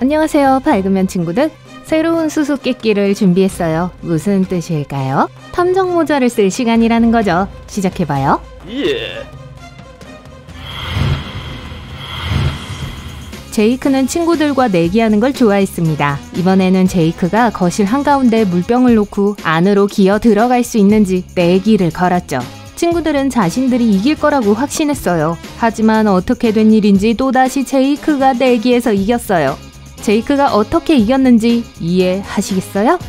안녕하세요, 밝으면 친구들. 새로운 수수께끼를 준비했어요. 무슨 뜻일까요? 탐정 모자를 쓸 시간이라는 거죠. 시작해봐요. 예. 제이크는 친구들과 내기하는 걸 좋아했습니다. 이번에는 제이크가 거실 한가운데 물병을 놓고 안으로 기어 들어갈 수 있는지 내기를 걸었죠. 친구들은 자신들이 이길 거라고 확신했어요. 하지만 어떻게 된 일인지 또다시 제이크가 내기에서 이겼어요. 제이크가 어떻게 이겼는지 이해하시겠어요?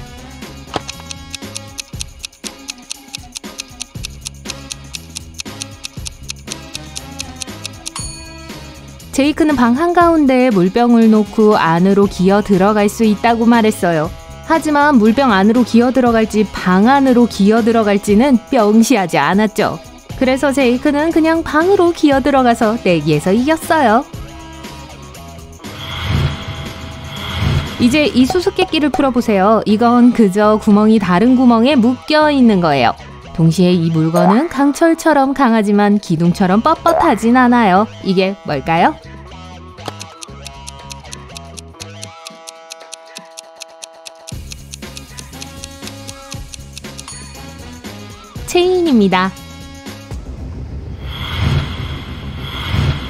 제이크는 방 한가운데에 물병을 놓고 안으로 기어 들어갈 수 있다고 말했어요. 하지만 물병 안으로 기어 들어갈지 방 안으로 기어 들어갈지는 명시하지 않았죠. 그래서 제이크는 그냥 방으로 기어 들어가서 내기에서 이겼어요. 이제 이 수수께끼를 풀어보세요. 이건 그저 구멍이 다른 구멍에 묶여 있는 거예요. 동시에 이 물건은 강철처럼 강하지만 기둥처럼 뻣뻣하진 않아요. 이게 뭘까요? 체인입니다.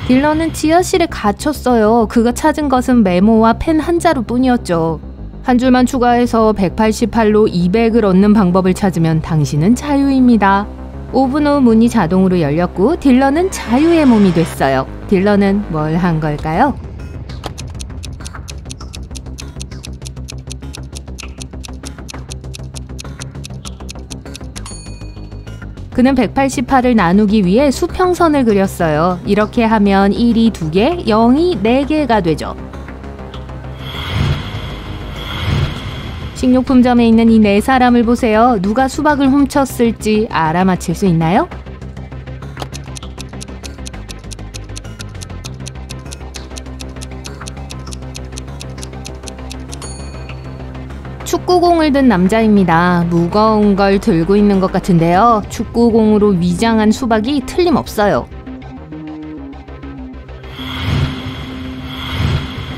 딜런은 지하실에 갇혔어요. 그가 찾은 것은 메모와 펜 한 자루 뿐이었죠. 한 줄만 추가해서 188로 200을 얻는 방법을 찾으면 당신은 자유입니다. 5분 후 문이 자동으로 열렸고 딜런은 자유의 몸이 됐어요. 딜런은 뭘 한 걸까요? 그는 188을 나누기 위해 수평선을 그렸어요. 이렇게 하면 1이 2개, 0이 4개가 되죠. 식료품점에 있는 이 4사람을 보세요. 누가 수박을 훔쳤을지 알아맞힐 수 있나요? 축구공을 든 남자입니다. 무거운 걸 들고 있는 것 같은데요. 축구공으로 위장한 수박이 틀림없어요.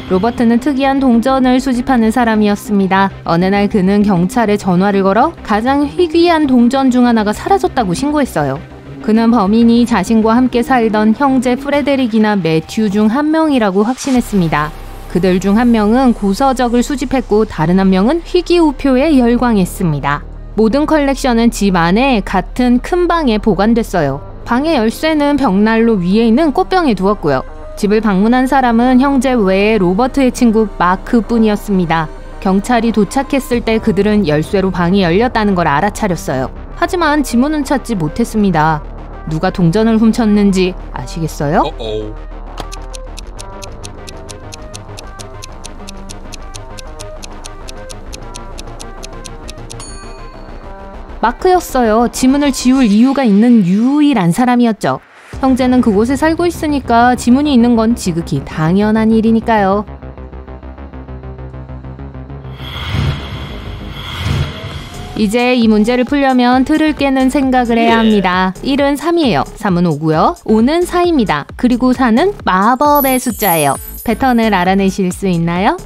로버트는 특이한 동전을 수집하는 사람이었습니다. 어느 날 그는 경찰에 전화를 걸어 가장 희귀한 동전 중 하나가 사라졌다고 신고했어요. 그는 범인이 자신과 함께 살던 형제 프레데릭이나 매튜 중 한 명이라고 확신했습니다. 그들 중 한 명은 고서적을 수집했고 다른 한 명은 희귀우표에 열광했습니다. 모든 컬렉션은 집 안에 같은 큰 방에 보관됐어요. 방의 열쇠는 벽난로 위에 있는 꽃병에 두었고요. 집을 방문한 사람은 형제 외에 로버트의 친구 마크뿐이었습니다. 경찰이 도착했을 때 그들은 열쇠로 방이 열렸다는 걸 알아차렸어요. 하지만 지문은 찾지 못했습니다. 누가 동전을 훔쳤는지 아시겠어요? 마크였어요. 지문을 지울 이유가 있는 유일한 사람이었죠. 형제는 그곳에 살고 있으니까 지문이 있는 건 지극히 당연한 일이니까요. 이제 이 문제를 풀려면 틀을 깨는 생각을 해야 합니다. 1은 3이에요. 3은 5고요. 5는 4입니다. 그리고 4는 마법의 숫자예요. 패턴을 알아내실 수 있나요?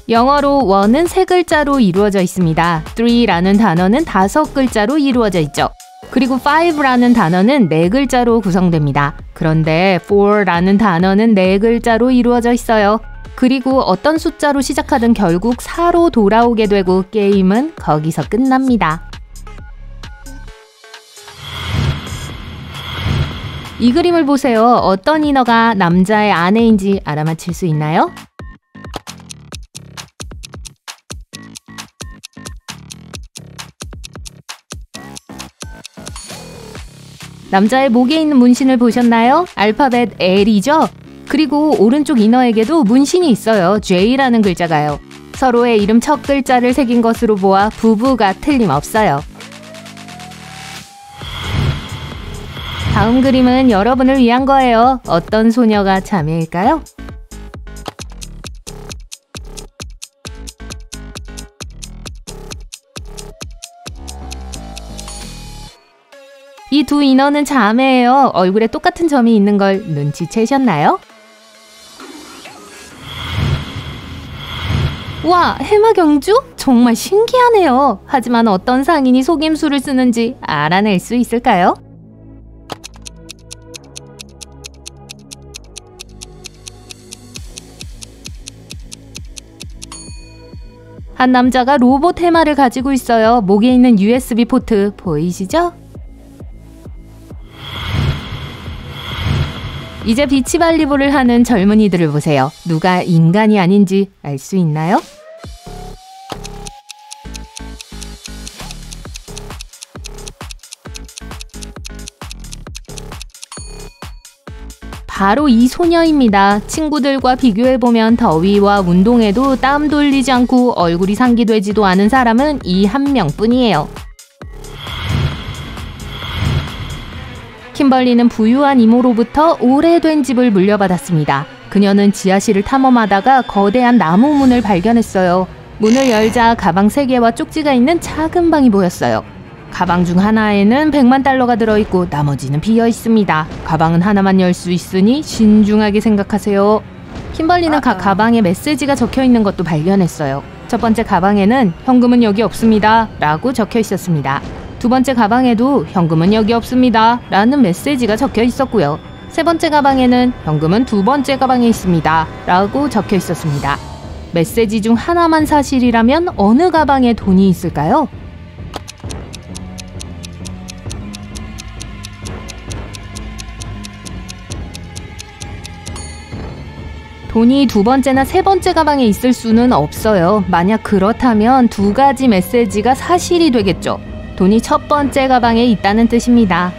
영어로 one은 3글자로 이루어져 있습니다. 3라는 단어는 5글자로 이루어져 있죠. 그리고 5라는 단어는 4글자로 구성됩니다. 그런데 4라는 단어는 4글자로 이루어져 있어요. 그리고 어떤 숫자로 시작하든 결국 4로 돌아오게 되고 게임은 거기서 끝납니다. 이 그림을 보세요. 어떤 인어가 남자의 아내인지 알아맞힐 수 있나요? 남자의 목에 있는 문신을 보셨나요? 알파벳 L이죠? 그리고 오른쪽 인어에게도 문신이 있어요. J라는 글자가요. 서로의 이름 첫 글자를 새긴 것으로 보아 부부가 틀림없어요. 다음 그림은 여러분을 위한 거예요. 어떤 소녀가 자매일까요? 이 두 인어는 자매예요. 얼굴에 똑같은 점이 있는 걸 눈치채셨나요? 와, 해마경주? 정말 신기하네요. 하지만 어떤 상인이 속임수를 쓰는지 알아낼 수 있을까요? 한 남자가 로봇 해마를 가지고 있어요. 목에 있는 USB 포트 보이시죠? 이제 비치발리볼을 하는 젊은이들을 보세요. 누가 인간이 아닌지 알 수 있나요? 바로 이 소녀입니다. 친구들과 비교해보면 더위와 운동에도 땀 돌리지 않고 얼굴이 상기되지도 않은 사람은 이 한 명뿐이에요. 킴벌리는 부유한 이모로부터 오래된 집을 물려받았습니다. 그녀는 지하실을 탐험하다가 거대한 나무 문을 발견했어요. 문을 열자 가방 3개와 쪽지가 있는 작은 방이 보였어요. 가방 중 하나에는 100만 달러가 들어있고 나머지는 비어 있습니다. 가방은 하나만 열 수 있으니 신중하게 생각하세요. 킴벌리는 각 가방에 메시지가 적혀 있는 것도 발견했어요. 첫 번째 가방에는 현금은 여기 없습니다 라고 적혀 있었습니다. 두 번째 가방에도 현금은 여기 없습니다 라는 메시지가 적혀 있었고요. 세 번째 가방에는 현금은 두 번째 가방에 있습니다 라고 적혀 있었습니다. 메시지 중 하나만 사실이라면 어느 가방에 돈이 있을까요? 돈이 두 번째나 세 번째 가방에 있을 수는 없어요. 만약 그렇다면 두 가지 메시지가 사실이 되겠죠. 돈이 첫 번째 가방에 있다는 뜻입니다.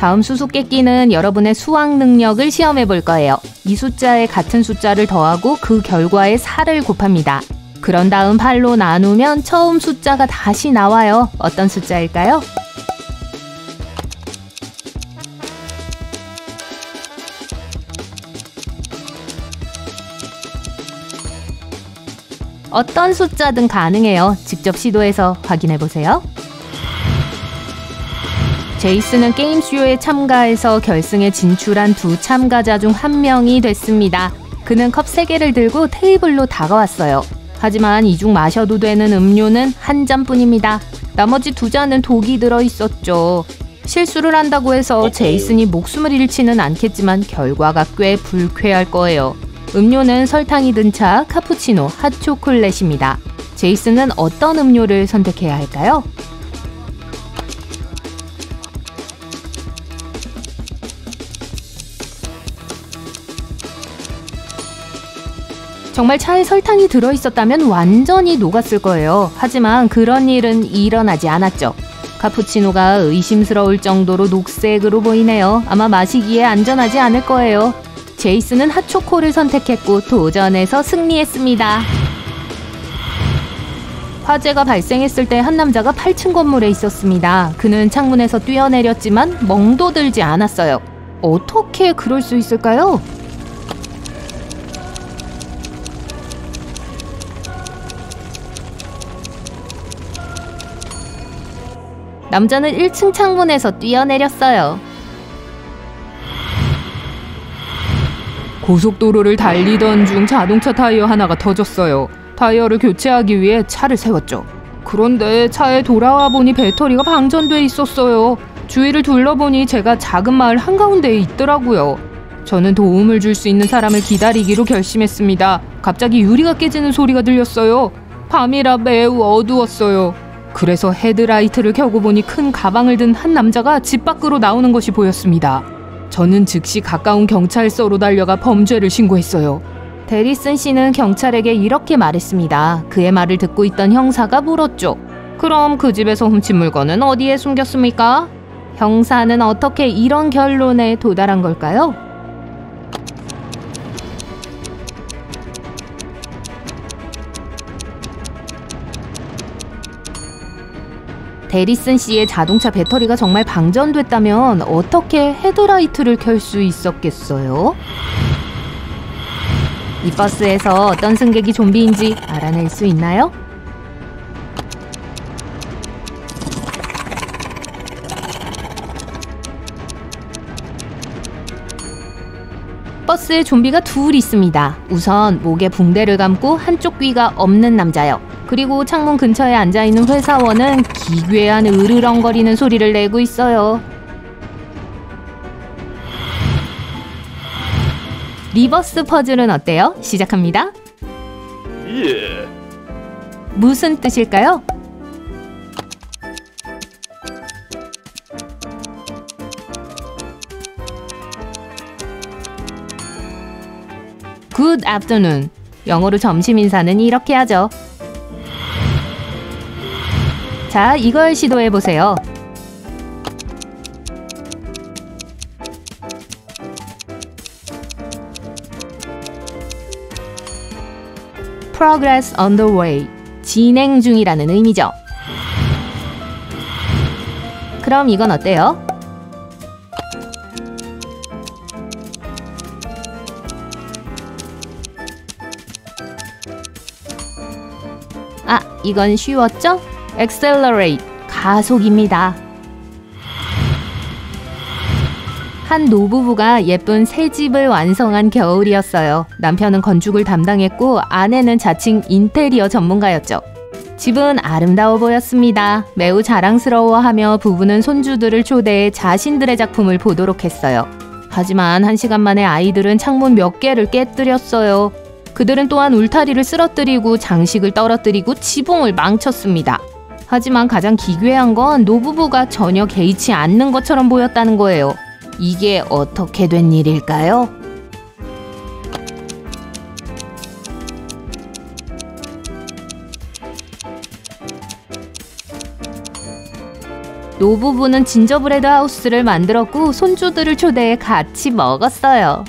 다음 수수께끼는 여러분의 수학 능력을 시험해 볼 거예요. 이 숫자에 같은 숫자를 더하고 그 결과에 4를 곱합니다. 그런 다음 8로 나누면 처음 숫자가 다시 나와요. 어떤 숫자일까요? 어떤 숫자든 가능해요. 직접 시도해서 확인해보세요. 제이슨은 게임쇼에 참가해서 결승에 진출한 두 참가자 중 한 명이 됐습니다. 그는 컵 3개를 들고 테이블로 다가왔어요. 하지만 이 중 마셔도 되는 음료는 한 잔뿐입니다. 나머지 2잔은 독이 들어있었죠. 실수를 한다고 해서 제이슨이 목숨을 잃지는 않겠지만 결과가 꽤 불쾌할 거예요. 음료는 설탕이 든 차, 카푸치노, 핫초콜릿입니다. 제이슨은 어떤 음료를 선택해야 할까요? 정말 차에 설탕이 들어있었다면 완전히 녹았을 거예요. 하지만 그런 일은 일어나지 않았죠. 카푸치노가 의심스러울 정도로 녹색으로 보이네요. 아마 마시기에 안전하지 않을 거예요. 제이슨은 핫초코를 선택했고 도전에서 승리했습니다. 화재가 발생했을 때 한 남자가 8층 건물에 있었습니다. 그는 창문에서 뛰어내렸지만 멍도 들지 않았어요. 어떻게 그럴 수 있을까요? 남자는 1층 창문에서 뛰어내렸어요. 고속도로를 달리던 중 자동차 타이어 하나가 터졌어요. 타이어를 교체하기 위해 차를 세웠죠. 그런데 차에 돌아와 보니 배터리가 방전돼 있었어요. 주위를 둘러보니 제가 작은 마을 한가운데에 있더라고요. 저는 도움을 줄 수 있는 사람을 기다리기로 결심했습니다. 갑자기 유리가 깨지는 소리가 들렸어요. 밤이라 매우 어두웠어요. 그래서 헤드라이트를 켜고 보니 큰 가방을 든 한 남자가 집 밖으로 나오는 것이 보였습니다. 저는 즉시 가까운 경찰서로 달려가 범죄를 신고했어요. 데리슨 씨는 경찰에게 이렇게 말했습니다. 그의 말을 듣고 있던 형사가 물었죠. 그럼 그 집에서 훔친 물건은 어디에 숨겼습니까? 형사는 어떻게 이런 결론에 도달한 걸까요? 데리슨 씨의 자동차 배터리가 정말 방전됐다면 어떻게 헤드라이트를 켤 수 있었겠어요? 이 버스에서 어떤 승객이 좀비인지 알아낼 수 있나요? 버스에 좀비가 둘 있습니다. 우선 목에 붕대를 감고 한쪽 귀가 없는 남자요. 그리고 창문 근처에 앉아있는 회사원은 기괴한 으르렁거리는 소리를 내고 있어요. 리버스 퍼즐은 어때요? 시작합니다. 예. 무슨 뜻일까요? Good afternoon. 영어로 점심 인사는 이렇게 하죠. 자, 이걸 시도해보세요. Progress underway. 진행 중이라는 의미죠. 그럼 이건 어때요? 아, 이건 쉬웠죠? Accelerate, 가속입니다. 한 노부부가 예쁜 새 집을 완성한 겨울이었어요. 남편은 건축을 담당했고 아내는 자칭 인테리어 전문가였죠. 집은 아름다워 보였습니다. 매우 자랑스러워하며 부부는 손주들을 초대해 자신들의 작품을 보도록 했어요. 하지만 1시간 만에 아이들은 창문 몇 개를 깨뜨렸어요. 그들은 또한 울타리를 쓰러뜨리고 장식을 떨어뜨리고 지붕을 망쳤습니다. 하지만 가장 기괴한 건 노부부가 전혀 개의치 않는 것처럼 보였다는 거예요. 이게 어떻게 된 일일까요? 노부부는 진저브레드 하우스를 만들었고 손주들을 초대해 같이 먹었어요.